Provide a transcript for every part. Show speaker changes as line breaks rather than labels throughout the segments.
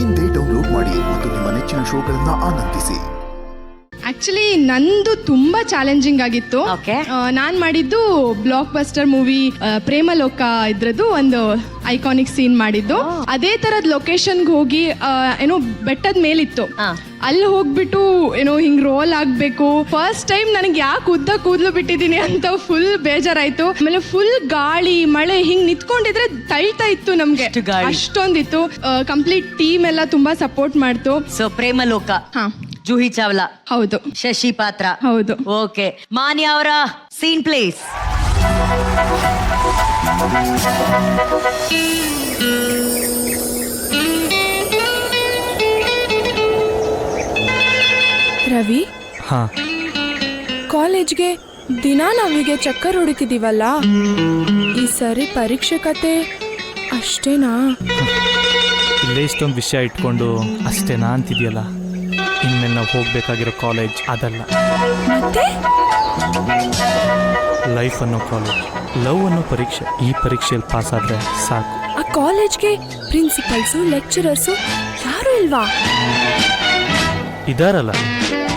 ಇಂದೇ ಡೌನ್ಲೋಡ್ ಮಾಡಿ ಮತ್ತು ನಿಮ್ಮ ನೆಚ್ಚಿನ ಶೋಗಳನ್ನ ಆನಂದಿಸಿ.
ಆಕ್ಚುಲಿ ನಂದು ತುಂಬಾ ಚಾಲೆಂಜಿಂಗ್ ಆಗಿತ್ತು. ನಾನ್ ಮಾಡಿದ್ದು ಬ್ಲಾಕ್ ಬಸ್ಟರ್ ಮೂವಿ ಪ್ರೇಮಲೋಕ ಇದ್ರದ್ದು ಒಂದು ಐಕಾನಿಕ್ ಸೀನ್ ಮಾಡಿದ್ದು. ಅದೇ ತರದ್ ಲೊಕೇಶನ್ಗೆ ಹೋಗಿ ಏನೋ ಬೆಟ್ಟದ ಮೇಲಿತ್ತು, ಅಲ್ಲಿ ಹೋಗ್ಬಿಟ್ಟು ಏನೋ ಹಿಂಗ್ ರೋಲ್ ಆಗ್ಬೇಕು. ಫಸ್ಟ್ ಟೈಮ್ ನನಗೆ ಯಾಕೆ ಉದ್ದ ಕೂದಲು ಬಿಟ್ಟಿದ್ದೀನಿ ಅಂತ ಫುಲ್ ಬೇಜಾರಾಯ್ತು. ಆಮೇಲೆ ಫುಲ್ ಗಾಳಿ ಮಳೆ ಹಿಂಗ್ ನಿಂತ್ಕೊಂಡಿದ್ರೆ ತಳ್ತಾ ಇತ್ತು ನಮ್ಗೆ, ಅಷ್ಟೊಂದಿತ್ತು. ಕಂಪ್ಲೀಟ್ ಟೀಮ್ ಎಲ್ಲ ತುಂಬಾ ಸಪೋರ್ಟ್ ಮಾಡ್ತು.
ಸೊ ಪ್ರೇಮಲೋಕ, ಜೂಹಿ ಚಾವ್ಲಾ
ಹೌದು,
ಶಶಿ ಪಾತ್ರ
ಹೌದು.
ಓಕೆ, ಮಾನ್ಯ ಅವರ ಸೀನ್ ಪ್ಲೇಸ್.
ರವಿ, ಕಾಲೇಜ್ಗೆ ದಿನ ನಾವೀಗೆ ಚಕ್ಕರ್ ಹೊಡಿತಿದೀವಲ್ಲ, ಈ ಸರಿ ಪರೀಕ್ಷೆ ಕತೆ ಅಷ್ಟೇನಾ?
ಇಲ್ಲೇ ಇಷ್ಟೊಂದು ವಿಷಯ ಇಟ್ಕೊಂಡು ಅಷ್ಟೇನಾ ಅಂತಿದೆಯಲ್ಲ. ಇನ್ಮೇಲೆ ನಾವು ಹೋಗ್ಬೇಕಾಗಿರೋ ಕಾಲೇಜ್ ಅದಲ್ಲ,
ಮತ್ತೆ
ಲೈಫ್ ಅನ್ನೋ ಕಾಲೇಜ್, ಲವ್ ಅನ್ನೋ ಪರೀಕ್ಷೆ. ಈ ಪರೀಕ್ಷೆಯಲ್ಲಿ ಪಾಸ್ ಆದ್ರೆ ಸಾಕು.
ಆ ಕಾಲೇಜ್ಗೆ ಪ್ರಿನ್ಸಿಪಲ್ಸು ಲೆಕ್ಚರರ್ಸು ಯಾರು ಇಲ್ವಾ?
ಇದಾರಲ್ಲ,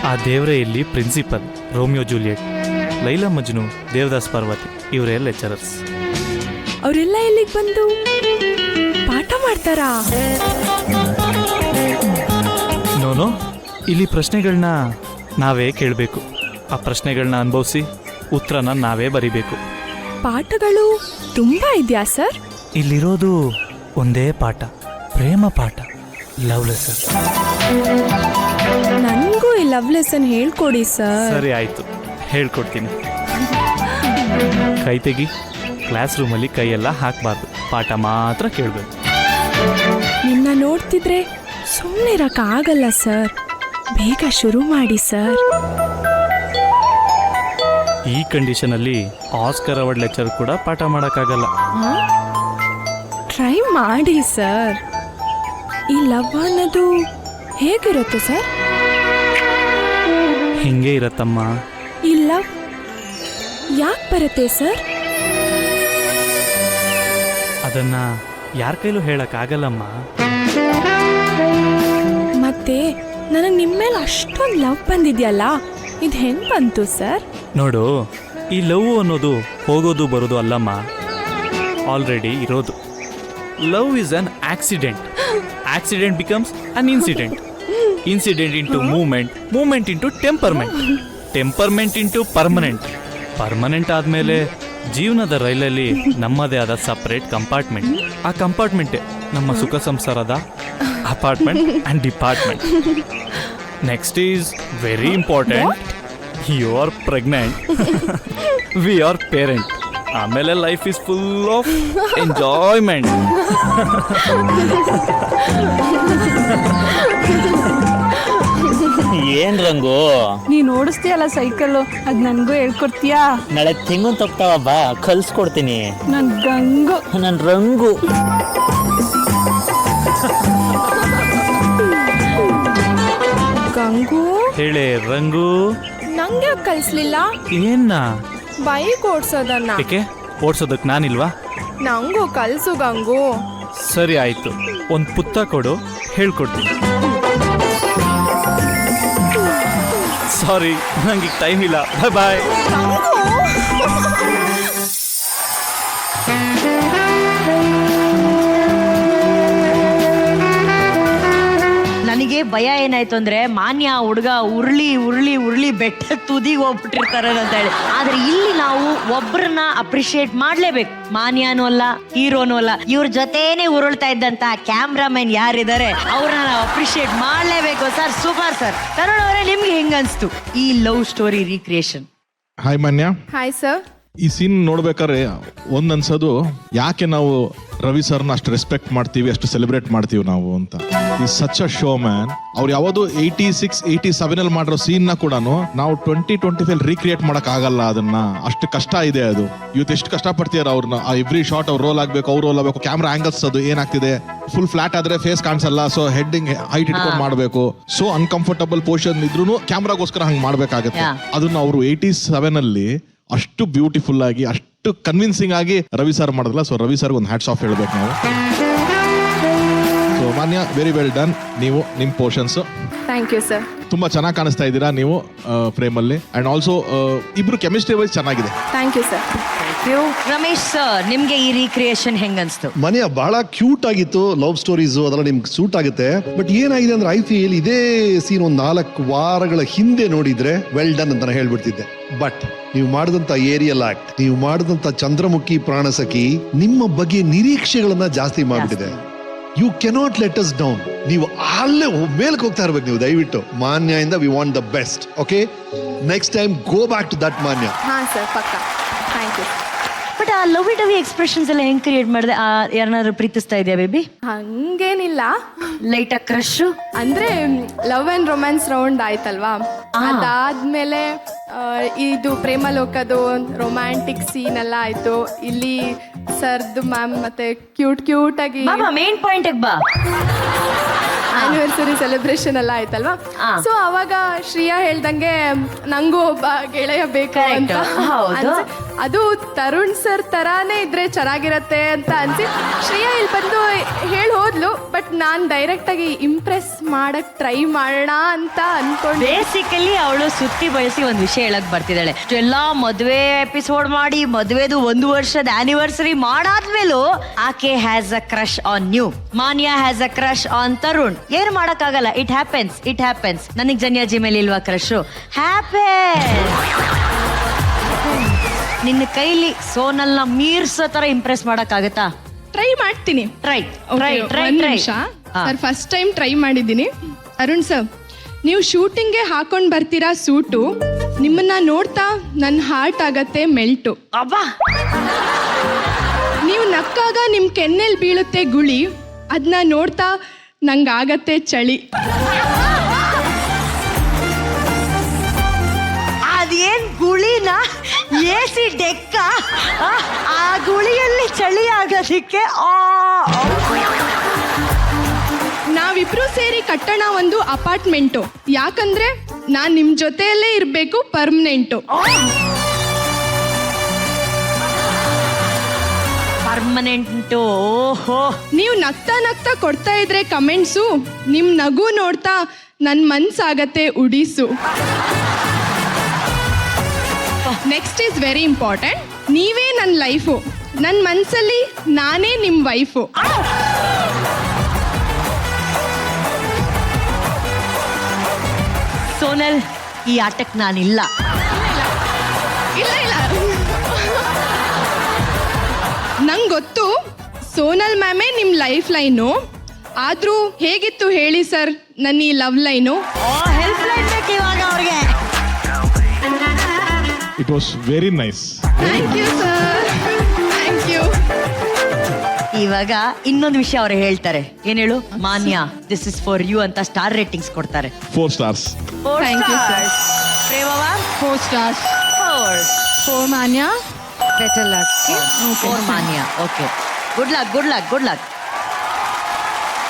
ಆ ದೇವರೇ ಇಲ್ಲಿ principal. Romeo Juliet, Laila Majnu, Devdas Parvati ಇವರೇ ಲೆಕ್ಚರರ್ಸ್.
ಅವರೆಲ್ಲ ಇಲ್ಲಿಗೆ ಬಂದು ಪಾಠ ಮಾಡ್ತಾರಾ?
ನೋನು, ಇಲ್ಲಿ ಪ್ರಶ್ನೆಗಳನ್ನ ನಾವೇ ಕೇಳಬೇಕು. ಆ ಪ್ರಶ್ನೆಗಳನ್ನ ಅನುಭವಿಸಿ ಉತ್ತರನ ನಾವೇ ಬರಿಬೇಕು.
ಪಾಠಗಳು ತುಂಬಾ ಇದೆಯಾ ಸರ್?
ಇಲ್ಲಿರೋದು ಒಂದೇ ಪಾಠ, ಪ್ರೇಮ ಪಾಠ, ಲವ್ ಲೆಸನ್.
ನನಗೂ ಈ ಲವ್ ಲೆಸನ್ ಹೇಳ್ಕೊಡಿ ಸರ್.
ಸರಿ ಆಯ್ತು, ಹೇಳ್ಕೊಡ್ತೀನಿ. ಕೈ ತೆಗಿ. ಕ್ಲಾಸ್ ರೂಮಲ್ಲಿ ಕೈಯೆಲ್ಲ ಹಾಕಬಾರ್ದು, ಪಾಠ ಮಾತ್ರ ಕೇಳಬೇಕು.
ನಿನ್ನ ನೋಡ್ತಿದ್ರೆ ಸುಮ್ಮನೆ ಇರಕ್ಕಾಗಲ್ಲ ಸರ್, ಬೇಗ ಶುರು ಮಾಡಿ ಸರ್.
ಈ ಕಂಡೀಷನಲ್ಲಿ ಆಸ್ಕರ್ ಅವಾರ್ಡ್ ಲೆಕ್ಚರ್ ಕೂಡ ಪಾಠ ಮಾಡೋಕ್ಕಾಗಲ್ಲ.
ಟ್ರೈ ಮಾಡಿ ಸರ್. ಈ ಲವ್ ಅನ್ನೋದು ಹೇಗಿರುತ್ತೆ ಸರ್?
ಹಿಂಗೆ ಇರತ್ತಮ್ಮ.
ಈ ಲವ್ ಯಾಕೆ ಬರುತ್ತೆ ಸರ್?
ಅದನ್ನ ಯಾರ ಕೈಲೂ ಹೇಳಕ್ಕಾಗಲ್ಲಮ್ಮ.
ಮತ್ತೆ ನನಗೆ ನಿಮ್ಮ ಮೇಲೆ ಅಷ್ಟೊಂದು ಲವ್ ಬಂದಿದೆಯಲ್ಲ, ಇದು ಹೆಂಗ್ ಬಂತು ಸರ್?
ನೋಡು, ಈ ಲವ್ ಅನ್ನೋದು ಹೋಗೋದು ಬರೋದು ಅಲ್ಲಮ್ಮ, ಆಲ್ರೆಡಿ ಇರೋದು. Love is an accident. Accident becomes an incident. Incident into movement, movement into temperament, temperament into permanent. Permanent ಆದಮೇಲೆ ಜೀವನದ ರೈಲಲ್ಲಿ ನಮ್ಮದೇ ಆದ ಸಪ್ರೇಟ್ ಕಂಪಾರ್ಟ್ಮೆಂಟ್. ಆ ಕಂಪಾರ್ಟ್ಮೆಂಟೇ ನಮ್ಮ ಸುಖ ಸಂಸಾರದ apartment and department. Next is very important, you are pregnant, we are parent. ಆಮೇಲೆ life is full of enjoyment.
ಏನ್ ರಂಗು,
ನೀನ್ ಓಡಿಸ್ತೀಯಲ್ಲ ಸೈಕಲ್, ಅದ್ ನನ್ಗೂ ಹೇಳ್ಕೊಡ್ತೀಯಾ?
ನಾಳೆ ತೆಂಗುನ್ ತಪ್ತಾವ ಬಾ, ಕಲ್ಸ್ಕೊಡ್ತೀನಿ.
ನನ್ ಗಂಗು,
ನನ್ ರಂಗು.
ಗಂಗು
ಹೇಳೇ ರಂಗು,
ನಂಗೆ ಕಲ್ಸ್ಲಿಲ್ಲ
ಏನ್ನ?
ಬೈಕ್ ಓಡ್ಸೋದನ್ನ.
ಏಕೆ ಓಡ್ಸೋದಕ್ಕೆ ನಾನಿಲ್ವಾ?
ನಂಗೂ ಕಲ್ಸು ಗಂಗು.
ಸರಿ ಆಯ್ತು, ಒಂದು ಪುಸ್ತಕ ಕೊಡು, ಹೇಳ್ಕೊಡ್ತೀನಿ. ಸಾರಿ, ನಂಗೆ ಟೈಮ್ ಇಲ್ಲ. ಬಾಯ್ ಬಾಯ್.
ನನಗೆ ಭಯ ಏನಾಯ್ತು ಅಂದ್ರೆ, ಮಾನ್ಯ ಹುಡುಗ ಉರುಳಿ ಉರುಳಿ ಉರುಳಿ ಬೆಟ್ಟ ತುದಿಗೆ ಹೋಗ್ಬಿಟ್ಟಿರ್ತಾರೆ ಅಂತ ಹೇಳಿ. ಆದ್ರೆ ಇಲ್ಲಿ ನಾವು ಒಬ್ಬರನ್ನ ಅಪ್ರಿಶಿಯೇಟ್ ಮಾಡ್ಲೇಬೇಕು. ಮಾನ್ಯನೂ ಅಲ್ಲ, ಹೀರೋನೂ ಅಲ್ಲ, ಇವ್ರ ಜೊತೆನೆ ಉರುಳ್ತಾ ಇದ್ದಂತ ಕ್ಯಾಮ್ರಾಮನ್ ಯಾರಿದ್ದಾರೆ ಅವ್ರನ್ನ ನಾವು ಅಪ್ರಿಶಿಯೇಟ್ ಮಾಡ್ಲೇಬೇಕು ಸರ್. Super sir. ತರುಣ್ ಅವರೇ, ನಿಮ್ಗೆ ಹೆಂಗ ಅನ್ಸ್ತು ಈ ಲವ್ ಸ್ಟೋರಿ ರೀಕ್ರಿಯೇಷನ್?
ಹಾಯ್ ಮಾನ್ಯ.
Hi sir.
ಈ ಸೀನ್ ನೋಡ್ಬೇಕಾದ್ರೆ ಒಂದ್ ಅನ್ಸೋದು, ಯಾಕೆ ನಾವು ರವಿ ಸರ್ನ ಅಷ್ಟು ರೆಸ್ಪೆಕ್ಟ್ ಮಾಡ್ತೀವಿ, ಅಷ್ಟು ಸೆಲೆಬ್ರೇಟ್ ಮಾಡ್ತೀವಿ ನಾವು ಅಂತ. ಈ ಸಚ್ ಅ ಶೋ ಮ್ಯಾನ್. ಅವ್ರು ಯಾವುದು 86, 87 ಅಲ್ಲಿ ಮಾಡಿರೋ ಸೀನ್ ನ ಕೂಡ ನಾವು 2025 ರೀಕ್ರಿಯೇಟ್ ಮಾಡಕ್ ಆಗಲ್ಲ. ಅದನ್ನ ಅಷ್ಟು ಕಷ್ಟ ಇದೆ ಅದು. ಇವತ್ತು ಎಷ್ಟು ಕಷ್ಟ ಪಡ್ತೀರ ಅವ್ರನ್ನ. ಎವ್ರಿ ಶಾಟ್ ಅವ್ರು ರೋಲ್ ಆಗ್ಬೇಕು, ಅವ್ರು ರೋಲ್ ಆಗ್ಬೇಕು, ಕ್ಯಾಮ್ರಾ ಆಂಗಲ್ಸ್ ಅದು ಏನಾಗ್ತಿದೆ, ಫುಲ್ ಫ್ಲಾಟ್ ಆದ್ರೆ ಫೇಸ್ ಕಾಣಿಸಲ್ಲ. ಸೊ ಹೆಡ್ಡಿಂಗ್ ಹೈಟ್ ಇಟ್ಕೊಂಡು ಮಾಡ್ಬೇಕು. ಸೊ ಅನ್ಕಂಫರ್ಟಬಲ್ ಪೊಸಿಷನ್ ಇದ್ರು ಕ್ಯಾಮ್ರಾಗೋಸ್ಕರ ಹಂಗ್ ಮಾಡ್ಬೇಕಾಗತ್ತೆ. ಅದನ್ನ ಅವರು 87 ಅಲ್ಲಿ ಅಷ್ಟು ಬ್ಯೂಟಿಫುಲ್ ಆಗಿ, ಅಷ್ಟು ಕನ್ವಿನ್ಸಿಂಗ್ ಆಗಿ ರವಿ ಸರ್ ಮಾಡಿದ್ರಲ್ಲ. ಸೊ ರವಿ ಸರ್ ಒಂದು ಹ್ಯಾಟ್ಸ್ ಆಫ್ ಹೇಳ್ಬೇಕು ನಾವು. ಸೊ ಸೊ ಮಾನ್ಯ, ವೆರಿ ವೆಲ್ ಡನ್. ನೀವು ನಿಮ್ಮ ಪೋರ್ಷನ್ಸ್
ಥ್ಯಾಂಕ್ ಯು ಸರ್.
ತುಂಬಾ ಚೆನ್ನಾಗಿ ಕಾಣಿಸ್ತಾ ಇದ್ದೀರಾ ನೀವು ಫ್ರೇಮಲ್ಲಿ. ಅಂಡ್ ಆಲ್ಸೋ ಇಬ್ರು ಕೆಮಿಸ್ಟ್ರಿ ವೈಸ್ ಚೆನ್ನಾಗಿದೆ.
Thank you sir.
Ramesh sir, ನಿಮ್ಗೆ ಈ ರೀಕ್ರಿಯೇಷನ್ ಹೆಂಗನ್ಸ್ತು?
ಮನೆಯ ಬಹಳ ಕ್ಯೂಟ್ ಆಗಿತ್ತು, ಲವ್ ಸ್ಟೋರೀಸು ಅದೆಲ್ಲ ನಿಮ್ಗೆ ಸೂಟ್ ಆಗುತ್ತೆ. ಬಟ್ ಏನಾಗಿದೆ ಅಂದ್ರೆ ಐ ಫೀಲ್ ಇದೇ ಸೀನ್ ಒಂದು 4 ವಾರಗಳ ಹಿಂದೆ ನೋಡಿದ್ರೆ ವೆಲ್ ಡನ್ ಅಂತ ಹೇಳ್ಬಿಡ್ತಿದ್ದೆ. ಬಟ್ ನೀವು ಮಾಡಿದಂತ ಏರಿಯಲ್ ಆಕ್ಟ್, ನೀವು ಮಾಡಿದಂತ ಚಂದ್ರಮುಖಿ ಪ್ರಾಣಸಖಿ ನಿಮ್ಮ ಬಗ್ಗೆ ನಿರೀಕ್ಷೆಗಳನ್ನ ಜಾಸ್ತಿ ಮಾಡ್ಬಿಟ್ಟಿದೆ. You cannot let us down. ನೀವು ಅಲ್ಲೇ ಮೇಲ್ಕ್ ಹೋಗ್ತಾ ಇರ್ಬೇಕು ನೀವು ದಯವಿಟ್ಟು. ಮಾನ್ಯ ಇಂದ we want the best. Okay, next time go back to that Manya.
ಹಾಂ ಸರ್, ಪಕ್ಕ. Thank you.
ಬಟ್ ಆ ಲವ್ ಡವಿ ಎಕ್ಸ್ಪ್ರೆಷನ್ಸ್ ಎಲ್ಲ ಹೆಂಗ್ ಕ್ರಿಯೇಟ್ ಮಾಡಿದೆ? ಯಾರನ್ನಾದ್ರು ಪ್ರೀತಿಸ್ತಾ ಇದೆಯಾ ಬೇಬಿ?
ಹಂಗೇನಿಲ್ಲ,
ಲೈಟ್ ಕ್ರಶ್
ಅಂದ್ರೆ ಲವ್ ಅಂಡ್ ರೊಮ್ಯಾನ್ಸ್ ರೌಂಡ್ ಆಯ್ತಲ್ವಾ, ಅದಾದ್ಮೇಲೆ ಇದು ಪ್ರೇಮ ಲೋಕದು ರೊಮ್ಯಾಂಟಿಕ್ ಸೀನ್ ಎಲ್ಲ ಆಯ್ತು. ಇಲ್ಲಿ ಸರ್ದು ಮ್ಯಾಮ್ ಮತ್ತೆ ಕ್ಯೂಟ್ ಆಗಿ
ಮೇನ್ ಪಾಯಿಂಟ್ ಬಾ,
ಆನಿವರ್ಸರಿ ಸೆಲೆಬ್ರೇಷನ್ ಎಲ್ಲ ಆಯ್ತಲ್ವಾ. ಸೊ ಅವಾಗ ಶ್ರೇಯಾ ಹೇಳ್ದಂಗೆ ನಂಗೂ ಒಬ್ಬ ಗೆಳೆಯ ಬೇಕು ಅಂತ ಅದು ತರುಣ್ ಸರ್ ತರಾನೇ ಇದ್ರೆ ಚೆನ್ನಾಗಿರತ್ತೆ ಅಂತ ಅನ್ಸಿ ಶ್ರೇಯಾ ಇಲ್ಲಿ ಬಂದು ಹೇಳಿ ಹೋದ್ಲು. ಬಟ್ ನಾನ್ ಡೈರೆಕ್ಟ್ ಆಗಿ ಇಂಪ್ರೆಸ್ ಮಾಡಕ್ ಟ್ರೈ ಮಾಡೋಣ ಅಂತ ಅನ್ಕೊಂಡು,
ಬೇಸಿಕಲಿ ಅವಳು ಸುತ್ತಿ ಬಳಸಿ ಒಂದ್ ವಿಷಯ ಹೇಳಕ್ ಬರ್ತಿದ್ದಾಳೆ. ಎಲ್ಲಾ ಮದ್ವೆ ಎಪಿಸೋಡ್ ಮಾಡಿ ಮದ್ವೆದು 1 ವರ್ಷದ ಆನಿವರ್ಸರಿ ಮಾಡಾದ್ಮೇಲೂ ಆಕೆ has a crush on you. Manya has a crush on Tarun. ಏನ್ ಮಾಡಕ್ಕಾಗಲ್ಲ, ಇಟ್ ಹ್ಯಾಪನ್ಸ್. ನನಗ್ ಜನ್ಯಾಜಿ ಮೇಲೆ ಇಲ್ವಾ ಕ್ರಶ್? ನಿನ್ನ ಕೈಲಿ ಸೋನಲ್ನ ಮೀರ್ಸೋ ತರ ಇಂಪ್ರೆಸ್ ಮಾಡಕ್ಕಾಗತ್ತಾ?
ಟ್ರೈ ಮಾಡ್ತೀನಿ.
Try.
Sir, first time try ಮಾಡಿದ್ದೀನಿ. ಅರುಣ್ ಸರ್, ನೀವು ಶೂಟಿಂಗ್ಗೆ ಹಾಕೊಂಡ್ ಬರ್ತೀರಾ ಸೂಟು, ನಿಮ್ಮನ್ನ ನೋಡ್ತಾ ನನ್ನ ಹಾರ್ಟ್ ಆಗತ್ತೆ ಮೆಲ್ಟು.
ಅಬ್ಬಾ,
ನೀವು ನಕ್ಕಾಗ ನಿಮ್ ಕೆನ್ನೆಲ್ ಬೀಳುತ್ತೆ ಗುಳಿ, ಅದನ್ನ ನೋಡ್ತಾ ನಂಗಾಗತ್ತೆ ಚಳಿ.
ಅದೇನ್ ಗುಳಿನ AC ಡೆಕ್ಕ, ಆ ಗುಳಿಯಲ್ಲಿ ಚಳಿ ಆಗೋದಿಕ್ಕೆ
ನಾವಿಬ್ರು ಸೇರಿ ಕಟ್ಟೋಣ ಒಂದು ಅಪಾರ್ಟ್ಮೆಂಟು, ಯಾಕಂದ್ರೆ ನಾನ್ ನಿಮ್ ಜೊತೆಯಲ್ಲೇ ಇರ್ಬೇಕು ಪರ್ಮನೆಂಟು.
ಪರ್ಮನೆಂಟು. ಓಹೋ,
ನೀವು ನಗ್ತಾ ಕೊಡ್ತಾ ಇದ್ರೆ ಕಮೆಂಟ್ಸು, ನಿಮ್ ನಗು ನೋಡ್ತಾ ನನ್ ಮನ್ಸಾಗತ್ತೆ ಉಡೀಸು. Next is very important. ನೀವೇ ನನ್ನ ಲೈಫು, ನನ್ನ ಮನ್ಸಲ್ಲಿ ನಾನೇ ನಿಮ್ ವೈಫು.
ಸೋನಲ್, ಈ ಆಟಕ್ಕೆ ನಾನಿಲ್ಲ.
ಇಲ್ಲ ನಂಗೆ ಗೊತ್ತು, ಸೋನಲ್ ಮ್ಯಾಮೇ ನಿಮ್ ಲೈಫ್ ಲೈನು. ಆದ್ರೂ ಹೇಗಿತ್ತು ಹೇಳಿ ಸರ್ ನನ್ನ ಈ ಲವ್ ಲೈನು?
ಹೆಲ್ಪ್ ಲೈನ್ ಬೇಕು ಇವಾಗ ಅವ್ರಿಗೆ.
It was very nice.
Thank you sir, thank you.
ಇವಾಗ ಇನ್ನೊಂದು ವಿಷಯ ಅವ್ರು ಹೇಳ್ತಾರೆ. ಏನ್ ಹೇಳು? Manya, this is for you ಅಂತ ಸ್ಟಾರ್ ರೇಟಿಂಗ್ಸ್ ಕೊಡ್ತಾರೆ.
4 stars.
Thank you, sir.
ಪ್ರೇಮವಾ
4 stars.
4
ಮಾನ್ಯ.
Better luck. 4 ಮಾನ್ಯ. Okay, good luck.